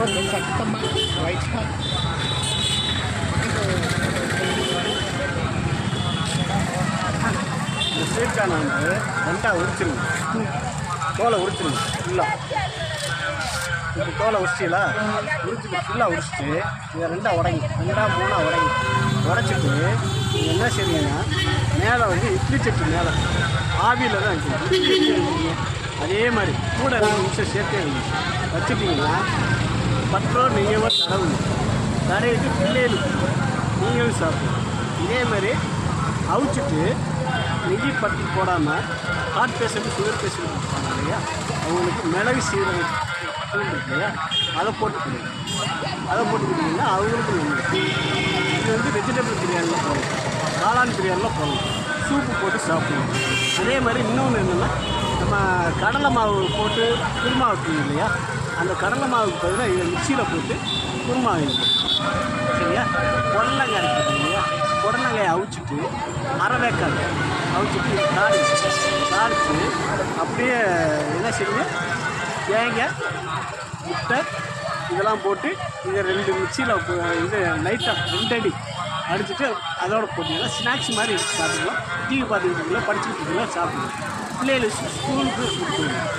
Okay சத்தமாக ரைட்டாக இந்த ஸ்வீட் கார்னை வந்து ரெண்டாக உரிச்சிருங்க. தோலை உரிச்சிருங்க ஃபுல்லாக. இப்போ தோலை உரிச்சிங்களா, உரிச்சிட்டு ஃபுல்லாக உரிச்சிட்டு இதை ரெண்டாக உடைங்க, ரெண்டாக மூணாக உடைங்க. உடைச்சிட்டு நீங்கள் என்ன செய்வீங்கன்னா மேலே வந்து இட்லி சட்டி மேலே ஆவியில் தான் வைக்கணும். இட்லி சட்டி வைக்கணும். அதே மாதிரி கூட 2 நிமிஷம் சேர்த்தே வைங்க. வச்சுட்டிங்கன்னா பற்றோ நெய்யவோ தடவுங்க. தடவிட்டு பிள்ளைகளுக்கு நீங்களும் சாப்பிடுங்க. இதே மாதிரி அவிச்சிட்டு நெய் பட்டி போடாமல் ஹார்ட் பேஷண்ட் சுகர் பேஷண்ட் இருப்பாங்க இல்லையா, அவங்களுக்கு மிளகு சீரகம் தூள் இருக்கு இல்லையா, அதை போட்டு கொடுங்க. அதை போட்டு கொடுத்தீங்கன்னா அவங்களுக்கு நன்மை. இது வந்து வெஜிடபிள் பிரியாணியில் போடலாம், காளான் பிரியாணியில் போடலாம், சூப்பு போட்டு சாப்பிடுவோம். அதே மாதிரி இன்னொன்று என்னென்னா, நம்ம கடலை மாவு போட்டு குருமா வைப்பீங்க இல்லையா, அந்த கடலை மாவுக்கு பதிலாக இதை மிக்சியில் போட்டு குருமா வைங்க. சரியா? புடலங்காய் இருக்குது இல்லையா, புடலங்காயை அவிச்சிட்டு அரைவேக்காடு அவிச்சிட்டு தாளித்து அப்படியே என்ன செய்யுங்க, தேங்காய் முட்டை இதெல்லாம் போட்டு இதை 2 மிக்சியில் இது லைட்டாக 2 அடி அடிச்சுட்டு அதோட போட்டிங்கன்னா ஸ்நாக்ஸ் மாதிரி சாப்பிடுவோம். டிவி பார்த்துக்கிட்டு படிச்சுக்கிட்டு சாப்பிடுவோம். பிள்ளைகளுக்கு ஸ்கூலுக்கு கொடுத்துருவோம்.